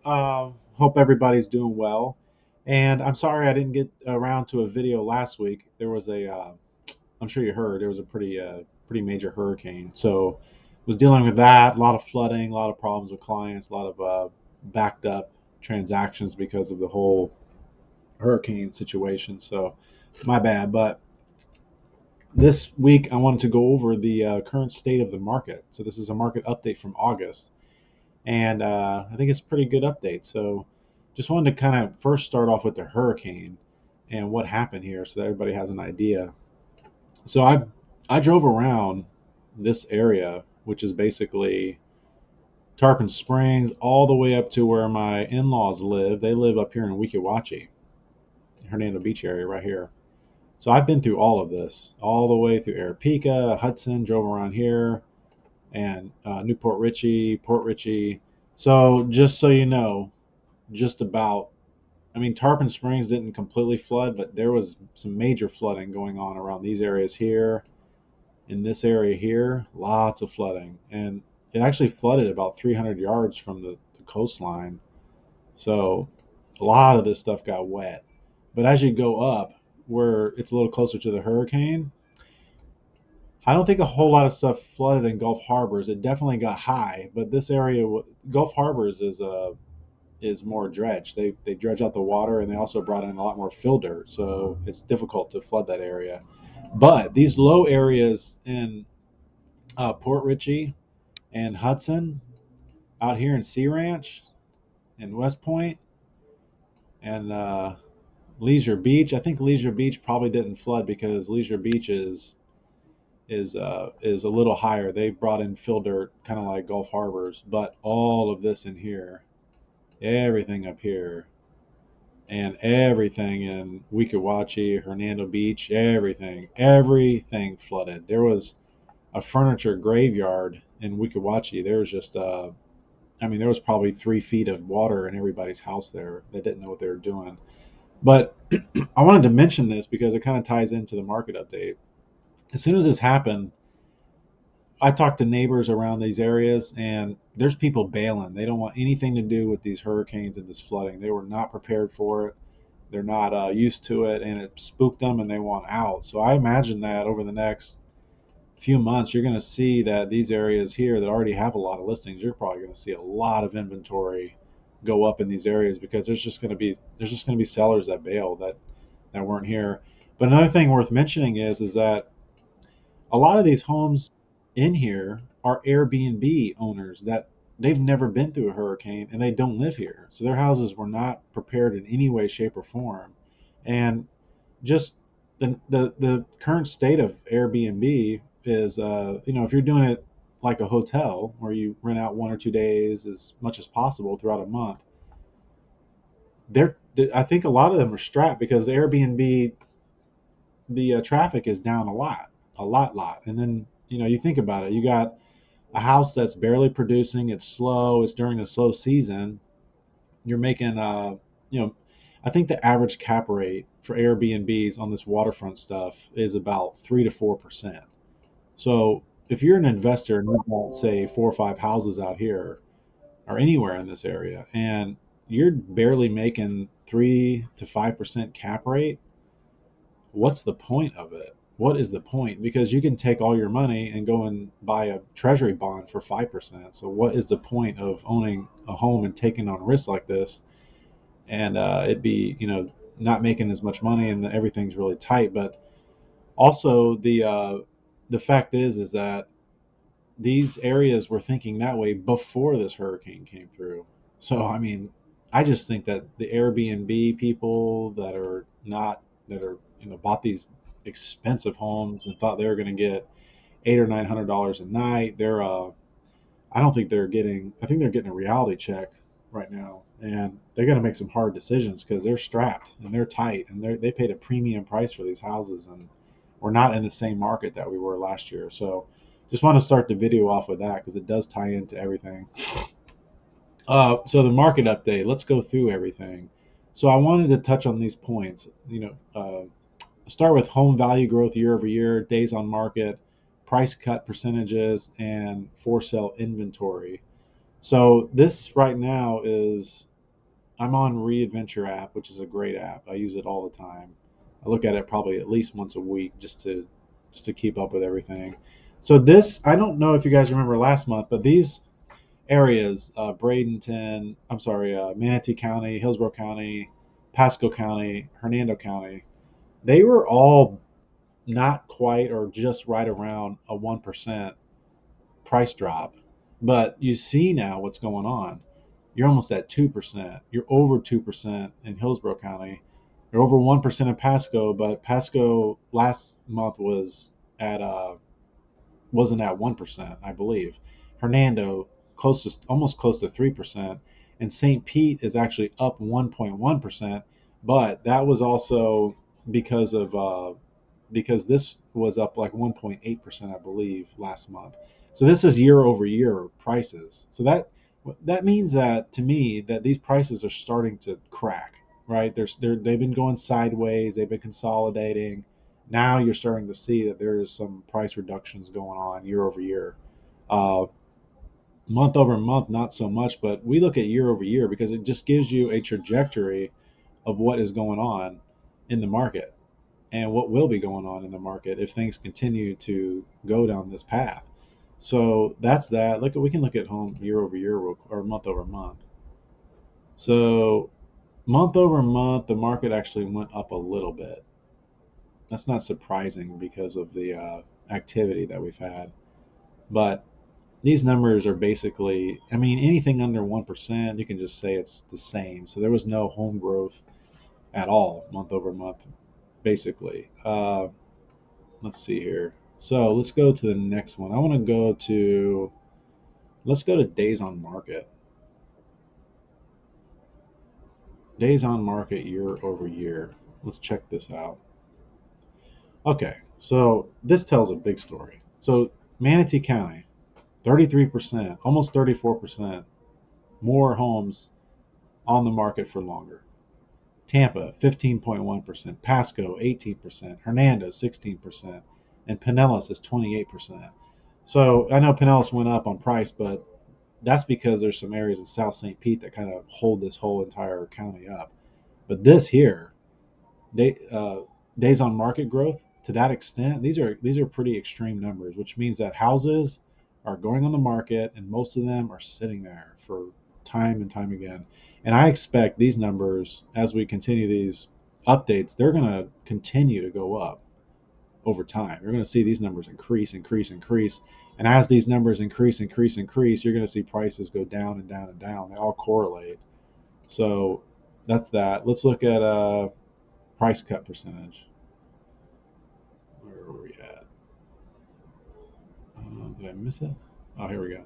Hope everybody's doing well. And I'm sorry I didn't get around to a video last week. There was I'm sure you heard, there was a pretty major hurricane. So was dealing with that, a lot of flooding, a lot of problems with clients, a lot of backed up transactions because of the whole hurricane situation. So my bad. But this week I wanted to go over the current state of the market. So this is a market update from August. And I think it's a pretty good update. So, just wanted to kind of first start off with the hurricane and what happened here, so that everybody has an idea. So I drove around this area, which is basically Tarpon Springs, all the way up to where my in-laws live. They live up here in Weeki Wachee, Hernando Beach area, right here. So I've been through all of this, all the way through Aripeka, Hudson, drove around here, and Newport Richey, Port Richey. So just so you know, just about. I mean, Tarpon Springs didn't completely flood, but there was some major flooding going on around these areas here. In this area here, lots of flooding. And it actually flooded about 300 yards from the coastline. So a lot of this stuff got wet. But as you go up, where it's a little closer to the hurricane, I don't think a whole lot of stuff flooded in Gulf Harbors. It definitely got high, but this area, Gulf Harbors is more dredge. They dredge out the water, and they also brought in a lot more fill dirt, so it's difficult to flood that area. But these low areas in Port Richey and Hudson, out here in Sea Ranch and West Point and Leisure Beach, I think Leisure Beach probably didn't flood because Leisure Beach is a little higher. They brought in fill dirt, kind of like Gulf Harbors, but all of this in here, everything up here and everything in Weeki Hernando Beach, everything flooded. There was a furniture graveyard in Weeki. There was just, I mean, there was probably 3 feet of water in everybody's house there. They didn't know what they were doing. But I wanted to mention this because it kind of ties into the market update. As soon as this happened, I talked to neighbors around these areas, and there's people bailing. They don't want anything to do with these hurricanes and this flooding. They were not prepared for it. They're not used to it, and it spooked them, and they want out. So I imagine that over the next few months, you're going to see that these areas here that already have a lot of listings, you're probably going to see a lot of inventory go up in these areas because there's just going to be sellers that bail that weren't here. But another thing worth mentioning is that a lot of these homes in here are Airbnb owners that they've never been through a hurricane and they don't live here. So their houses were not prepared in any way, shape, or form. And just the current state of Airbnb is, if you're doing it like a hotel where you rent out 1 or 2 days as much as possible throughout a month, they're I think a lot of them are strapped because the Airbnb the traffic is down a lot. And then you think about it, you got a house that's barely producing, it's slow, it's during a slow season. You're making you know I think the average cap rate for Airbnbs on this waterfront stuff is about 3 to 4%. So if you're an investor and you want, say, 4 or 5 houses out here or anywhere in this area, and you're barely making 3 to 5% cap rate, what's the point of it? What is the point? Because you can take all your money and go and buy a treasury bond for 5%. So what is the point of owning a home and taking on risks like this? And it'd be, not making as much money and everything's really tight. But also the fact is that these areas were thinking that way before this hurricane came through. So I mean, I just think that the Airbnb people that are bought these expensive homes and thought they were going to get $800 or $900 a night, I don't think they're getting. I think they're getting a reality check right now, and they're going to make some hard decisions because they're strapped and they're tight and they paid a premium price for these houses, and we're not in the same market that we were last year. So just want to start the video off with that because it does tie into everything. So the market update. Let's go through everything. So I wanted to touch on these points. Start with home value growth year over year, days on market, price cut percentages, and for sale inventory. So this right now is I'm on Readventure app, which is a great app. I use it all the time. I look at it probably at least once a week just to keep up with everything. So this, I don't know if you guys remember last month, but these areas, Bradenton, I'm sorry, Manatee County, Hillsborough County, Pasco County, Hernando County, they were all not quite or just right around a 1% price drop. But you see now what's going on. You're almost at 2%. You're over 2% in Hillsborough County. You're over 1% in Pasco, but Pasco last month at wasn't at 1%, I believe. Hernando almost close to 3%, and St. Pete is actually up 1.1%, but that was also because of because this was up like 1.8%, I believe, last month. So this is year over year prices. So that means that to me that these prices are starting to crack, right? They've been going sideways. They've been consolidating. Now you're starting to see that there's some price reductions going on year over year. Uh, Month over month, not so much, but we look at year over year because it just gives you a trajectory of what is going on in the market and what will be going on in the market if things continue to go down this path. So that's that. We can look at home year over year or month over month. So month over month, the market actually went up a little bit. That's not surprising because of the activity that we've had. But these numbers are basically, I mean, anything under 1%, you can just say it's the same. So there was no home growth at all month over month, basically. Let's see here. So let's go to the next one. Let's go to days on market. Days on market year over year. Let's check this out. Okay, so this tells a big story. So Manatee County, 33%, almost 34% more homes on the market for longer. Tampa, 15.1%, Pasco, 18%, Hernando, 16%, and Pinellas is 28%. So I know Pinellas went up on price, but that's because there's some areas in South St. Pete that kind of hold this whole entire county up. But this here, day, days on market growth to that extent, these are pretty extreme numbers, which means that houses are going on the market and most of them are sitting there for time and time again. And I expect these numbers, as we continue these updates, they're going to continue to go up over time. You're going to see these numbers increase, increase, increase. And as these numbers increase, increase, increase, you're going to see prices go down and down and down. They all correlate. So that's that. Let's look at price cut percentage. Where are we at? Did I miss it? Oh, here we go.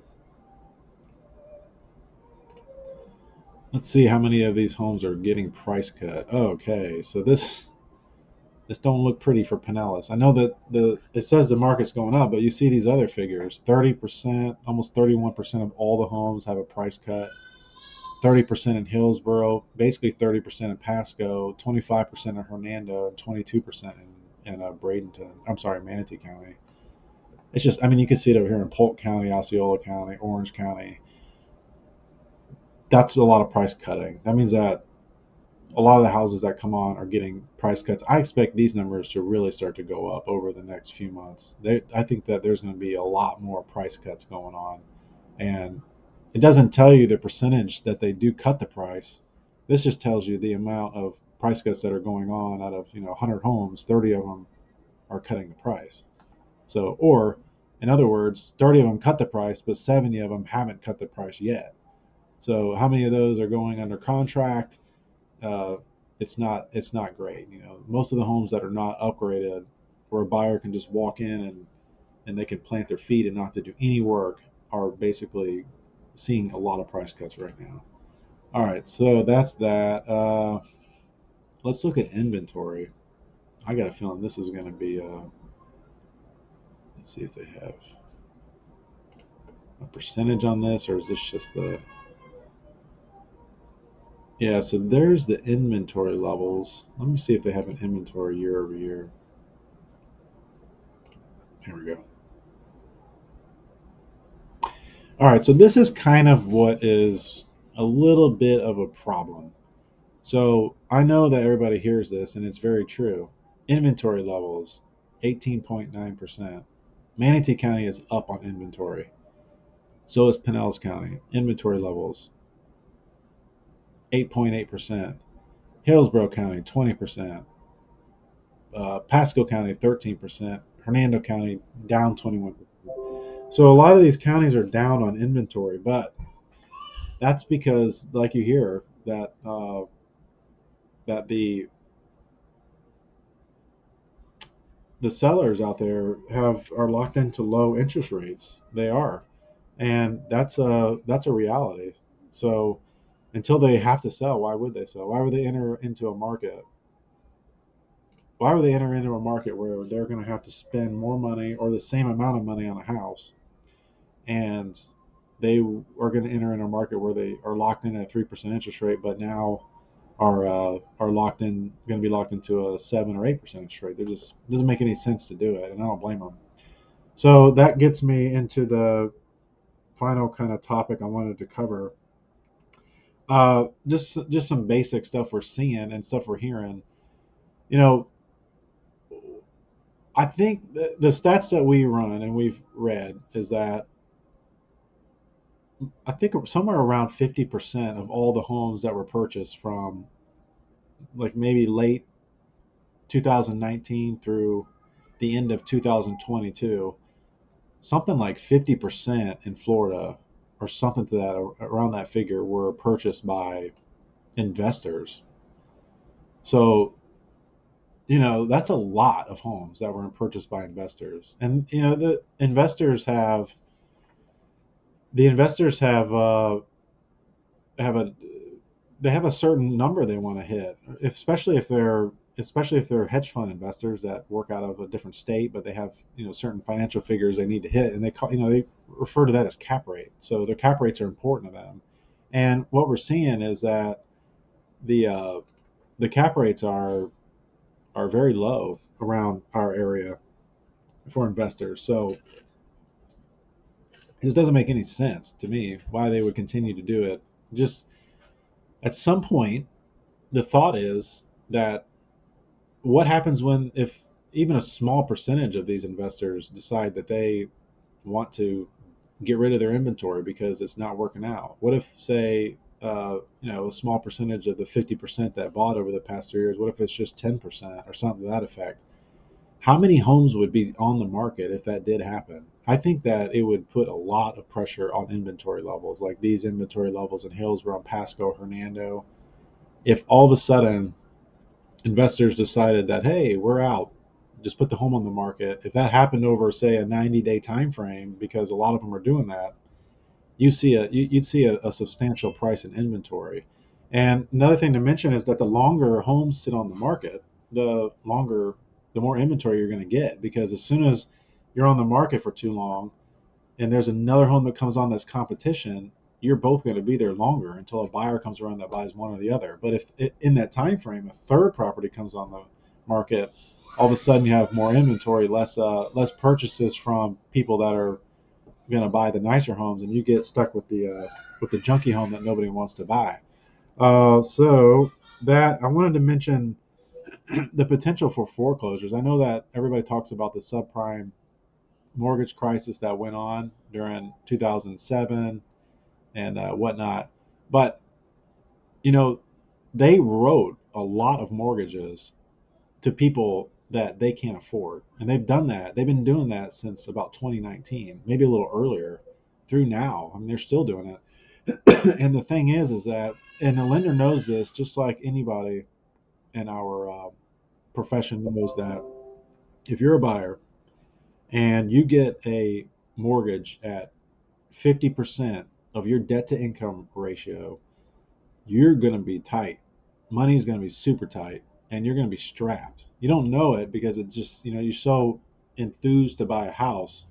Let's see how many of these homes are getting price cut. Oh, okay, so this don't look pretty for Pinellas. I know that it says the market's going up, but you see these other figures: 30%, almost 31% of all the homes have a price cut. 30% in Hillsborough, basically 30% in Pasco, 25% in Hernando, and 22% in Bradenton. I'm sorry, Manatee County. It's just, I mean, you can see it over here in Polk County, Osceola County, Orange County. That's a lot of price cutting. That means that a lot of the houses that come on are getting price cuts. I expect these numbers to really start to go up over the next few months. I think that there's going to be a lot more price cuts going on, and it doesn't tell you the percentage that they do cut the price. This just tells you the amount of price cuts that are going on. Out of 100 homes, 30 of them are cutting the price. So, or in other words, 30 of them cut the price, but 70 of them haven't cut the price yet. So how many of those are going under contract? uh, it's not great. Most of the homes that are not upgraded, where a buyer can just walk in and they can plant their feet and not have to do any work, are basically seeing a lot of price cuts right now. All right, so that's that. Let's look at inventory. I got a feeling this is going to be. Let's see if they have a percentage on this, or is this just the? Yeah, so there's the inventory levels. Let me see if they have an inventory year over year. Here we go. All right, so this is kind of what is a little bit of a problem. So I know that everybody hears this, and it's very true. Inventory levels, 18.9%. Manatee County is up on inventory. So is Pinellas County. Inventory levels, 8.8%. Hillsborough County, 20%. Pasco County, 13%. Hernando County, down 21%. So a lot of these counties are down on inventory, but that's because, like you hear, that the sellers out there are locked into low interest rates. They are, and that's a reality. So until they have to sell, why would they sell? Why would they enter into a market? Why would they enter into a market where they're going to have to spend more money or the same amount of money on a house, and they are going to enter in a market where they are locked in at a 3% interest rate, but now are locked in, going to be locked into a 7 or 8% interest rate? They're just it doesn't make any sense to do it, and I don't blame them. So that gets me into the final kind of topic I wanted to cover. Just some basic stuff we're seeing and stuff we're hearing. You know, I think the stats that we run and we've read is that I think somewhere around 50% of all the homes that were purchased from like maybe late 2019 through the end of 2022, something like 50% in Florida or something to that around that figure were purchased by investors. So, that's a lot of homes that were purchased by investors. And, the investors have a they have a certain number they want to hit, especially if they're hedge fund investors that work out of a different state, but they have certain financial figures they need to hit, and they refer to that as cap rate. So their cap rates are important to them. And what we're seeing is that the uh, the cap rates are very low around our area for investors. So it just doesn't make any sense to me why they would continue to do it. Just at some point, the thought is that what happens when if even a small percentage of these investors decide that they want to get rid of their inventory because it's not working out? What if, say, a small percentage of the 50% that bought over the past 3 years? What if it's just 10% or something to that effect? How many homes would be on the market if that did happen? I think that it would put a lot of pressure on inventory levels, like these inventory levels in Hillsborough, Pasco, Hernando. If all of a sudden investors decided that, hey, we're out, just put the home on the market. If that happened over, say, a 90-day time frame, because a lot of them are doing that, you'd see a substantial price in inventory. And another thing to mention is that the longer homes sit on the market, the more inventory you're going to get, because as soon as you're on the market for too long and there's another home that comes on that's competition, you're both going to be there longer until a buyer comes around that buys one or the other. But if in that time frame a third property comes on the market, all of a sudden you have more inventory, less purchases from people that are going to buy the nicer homes, and you get stuck with the junky home that nobody wants to buy. So that I wanted to mention the potential for foreclosures. I know that everybody talks about the subprime mortgage crisis that went on during 2007 and whatnot. But you know, they wrote a lot of mortgages to people that they can't afford, and they've done that. They've been doing that since about 2019, maybe a little earlier, through now. I mean, they're still doing it. And the thing is that, and the lender knows this, just like anybody in our profession knows that if you're a buyer and you get a mortgage at 50% of your debt to income ratio, you're going to be tight. Money is going to be super tight, and you're going to be strapped. You don't know it because it's just, you're so enthused to buy a house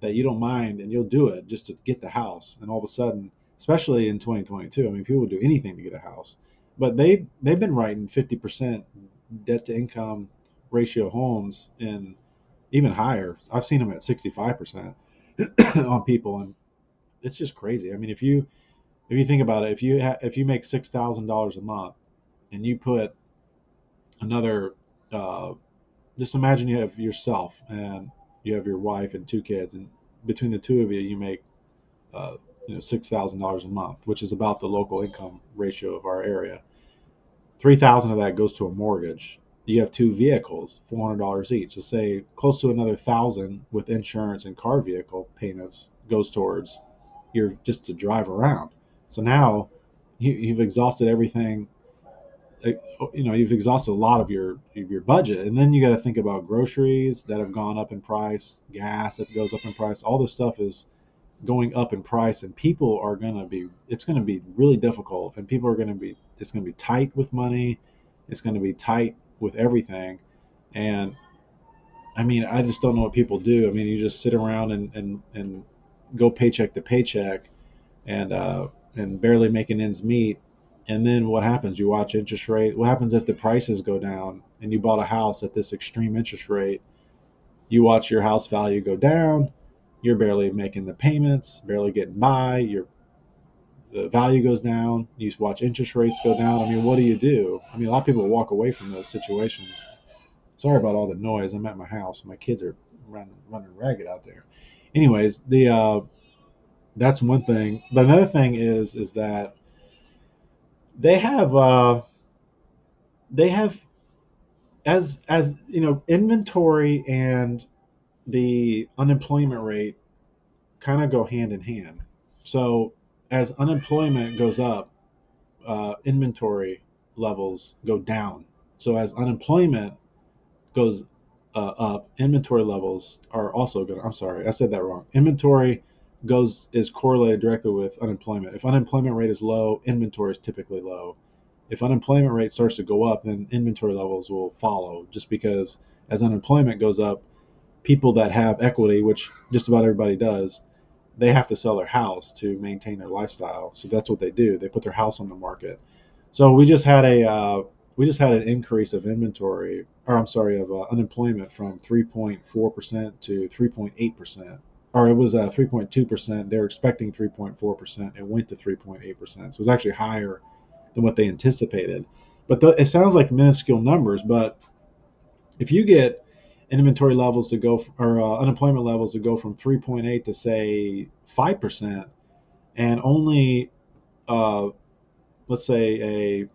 that you don't mind, and you'll do it just to get the house. And all of a sudden, especially in 2022, I mean, people would do anything to get a house. But they've been writing 50% debt to income ratio homes, and even higher. I've seen them at 65% on people, and it's just crazy. I mean, if you think about it, if you make $6,000 a month and you put another, uh, just imagine you have yourself and you have your wife and two kids, and between the two of you, you make uh, $6,000 a month, which is about the local income ratio of our area. 3,000 of that goes to a mortgage. You have two vehicles, $400 each. So say close to another thousand with insurance and car vehicle payments goes towards your just to drive around. So now you've exhausted everything. You've exhausted a lot of your budget, and then you got to think about groceries that have gone up in price, gas that goes up in price. All this stuff is going up in price, and people are going to be it's going to be really difficult, and people are going to be it's going to be tight with money, it's going to be tight with everything. And I mean, I just don't know what people do. I mean, you just sit around and go paycheck to paycheck, and barely making ends meet. And then what happens? You watch interest rate. What happens if the prices go down and you bought a house at this extreme interest rate? You watch your house value go down. You're barely making the payments, barely getting by. The value goes down. You watch interest rates go down. I mean, what do you do? I mean, a lot of people walk away from those situations. Sorry about all the noise. I'm at my house. My kids are running ragged out there. Anyways, the that's one thing. But another thing is that they have uh, they have as inventory and the unemployment rate kind of go hand in hand. So as unemployment goes up, inventory levels go down. So as unemployment goes up, inventory levels are also going. I'm sorry, I said that wrong. Inventory goes is correlated directly with unemployment. If unemployment rate is low, inventory is typically low. If unemployment rate starts to go up, then inventory levels will follow. Just because as unemployment goes up, people that have equity, which just about everybody does, they have to sell their house to maintain their lifestyle. So that's what they do. They put their house on the market. So we just had an increase of inventory, or I'm sorry, of unemployment from 3.4% to 3.8%, or it was 3.2%. They were expecting 3.4%. It went to 3.8%. So it was actually higher than what they anticipated. But it sounds like minuscule numbers. But if you get inventory levels to go, or unemployment levels to go from 3.8 to say 5%, and only uh, let's say a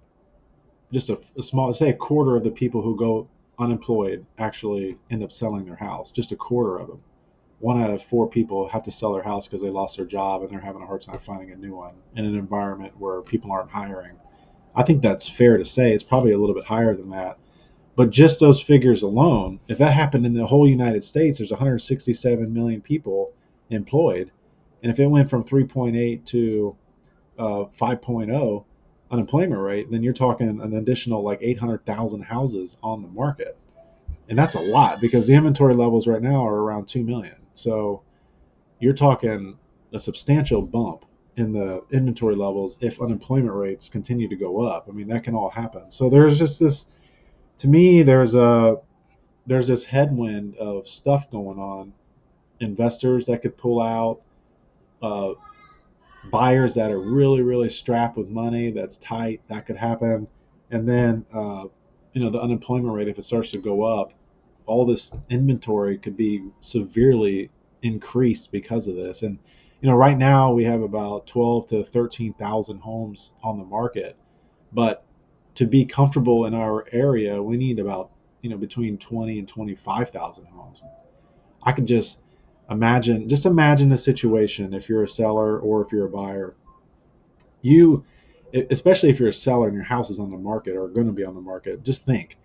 small, say a quarter of the people who go unemployed actually end up selling their house. Just a quarter of them. One out of four people have to sell their house because they lost their job and they're having a hard time finding a new one in an environment where people aren't hiring. I think that's fair to say. It's probably a little bit higher than that. But just those figures alone, if that happened in the whole United States, there's 167 million people employed. And if it went from 3.8 to 5.0 unemployment rate, then you're talking an additional like 800,000 houses on the market. And that's a lot because the inventory levels right now are around 2 million. So you're talking a substantial bump in the inventory levels if unemployment rates continue to go up. I mean, that can all happen. So there's just this, to me, there's this headwind of stuff going on. Investors that could pull out, uh, buyers that are really really strapped with money that's tight, that could happen. And then the unemployment rate, if it starts to go up, all this inventory could be severely increased because of this. And right now we have about 12 to 13,000 homes on the market, but to be comfortable in our area we need about between 20 and 25,000 homes. I could just imagine the situation if you're a seller or if you're a buyer. You, especially if you're a seller and your house is on the market or going to be on the market, just think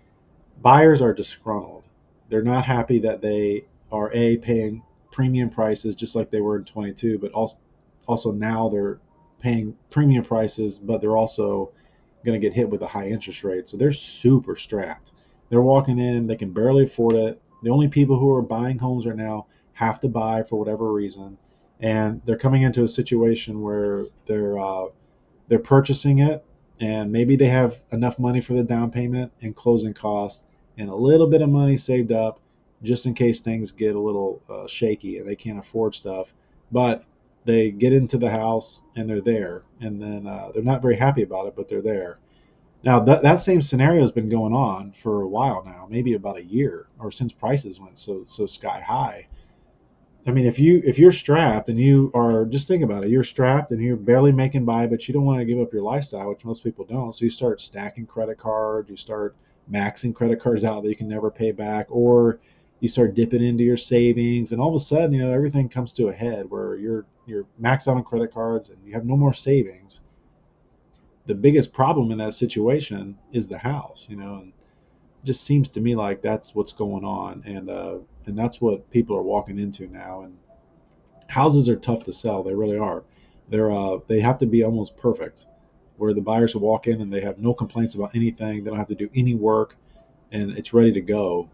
buyers are disgruntled. They're not happy that they are paying premium prices just like they were in 22, but also now they're paying premium prices, but they're also going to get hit with a high interest rate. So they're super strapped. They're walking in, they can barely afford it. The only people who are buying homes right now have to buy for whatever reason, and they're coming into a situation where they're purchasing it, and maybe they have enough money for the down payment and closing costs and a little bit of money saved up just in case things get a little shaky and they can't afford stuff. But they get into the house and they're there, and then they're not very happy about it, but they're there. Now that same scenario has been going on for a while now, maybe about a year, or since prices went so sky high. I mean, if you're strapped and you are, just think about it, you're strapped and you're barely making by, but you don't want to give up your lifestyle, which most people don't. So you start stacking credit cards, you start maxing credit cards out that you can never pay back, or you start dipping into your savings, and all of a sudden, everything comes to a head where you're maxed out on credit cards and you have no more savings. The biggest problem in that situation is the house, and it just seems to me like that's what's going on, and that's what people are walking into now. And houses are tough to sell. They really are. They have to be almost perfect, where the buyers will walk in and they have no complaints about anything. They don't have to do any work, and it's ready to go.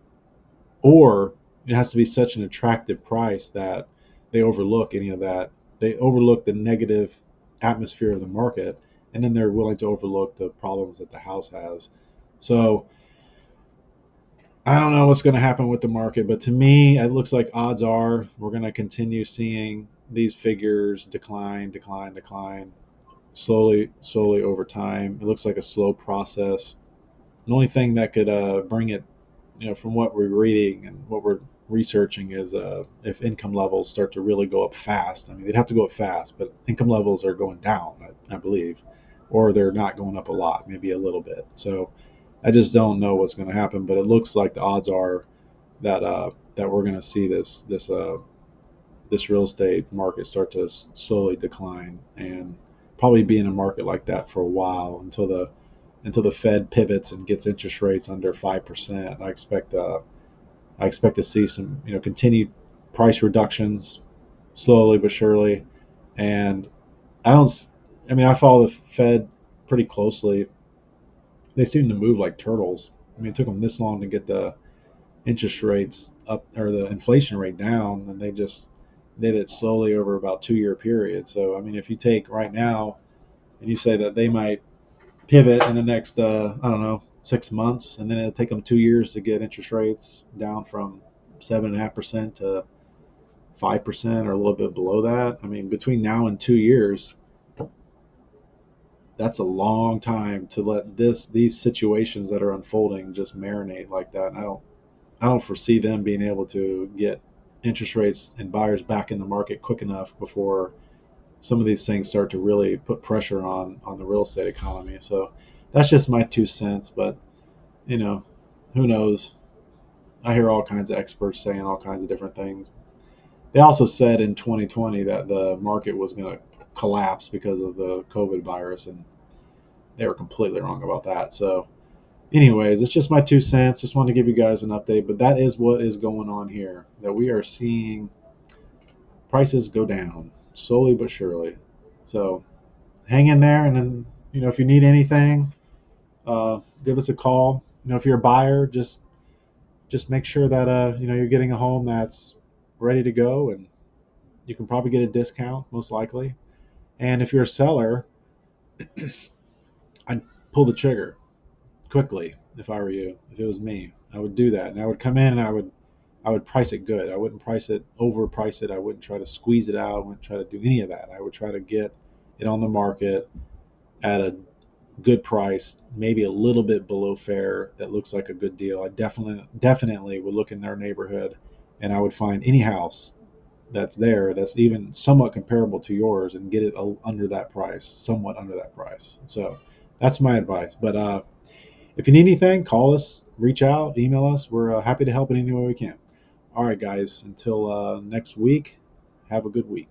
Or it has to be such an attractive price that they overlook any of that. They overlook the negative atmosphere of the market, and then they're willing to overlook the problems that the house has. So I don't know what's going to happen with the market, but to me, it looks like odds are we're going to continue seeing these figures decline, decline, decline, slowly over time. It looks like a slow process. The only thing that could bring it, from what we're reading and what we're researching, is if income levels start to really go up fast. I mean, they'd have to go up fast, but income levels are going down, I believe, or they're not going up a lot, maybe a little bit. So I just don't know what's going to happen, but it looks like the odds are that we're going to see this real estate market start to slowly decline, and probably be in a market like that for a while until the Fed pivots and gets interest rates under 5%. I expect to see some continued price reductions slowly but surely, and I don't. I mean, I follow the Fed pretty closely. They seem to move like turtles. I mean, it took them this long to get the interest rates up, or the inflation rate down, and they just did it slowly over about 2 year period. So I mean, if you take right now and you say that they might pivot in the next I don't know, 6 months, and then it'll take them 2 years to get interest rates down from 7.5% to 5% or a little bit below that. I mean, between now and 2 years, that's a long time to let these situations that are unfolding just marinate like that. And I don't foresee them being able to get interest rates and buyers back in the market quick enough before some of these things start to really put pressure on the real estate economy. So that's just my 2 cents, but you know, who knows? I hear all kinds of experts saying all kinds of different things. They also said in 2020 that the market was going to collapse because of the COVID virus, and they were completely wrong about that. So anyways, it's just my 2 cents. Just wanted to give you guys an update, but that is what is going on here. That we are seeing prices go down slowly but surely. So hang in there, and then if you need anything, give us a call. If you're a buyer, just make sure that you're getting a home that's ready to go, and you can probably get a discount most likely. And if you're a seller, I'd pull the trigger quickly if I were you. If it was me, I would do that, and I would come in and I would price it good. I wouldn't price it overprice it. I wouldn't try to squeeze it out. I wouldn't try to do any of that. I would try to get it on the market at a good price, maybe a little bit below fair. That looks like a good deal. I definitely would look in their neighborhood, and I would find any house that's there that's even somewhat comparable to yours, and get it under that price, somewhat under that price. So that's my advice. But if you need anything, call us, reach out, email us. We're happy to help in any way we can. All right, guys, until next week, have a good week.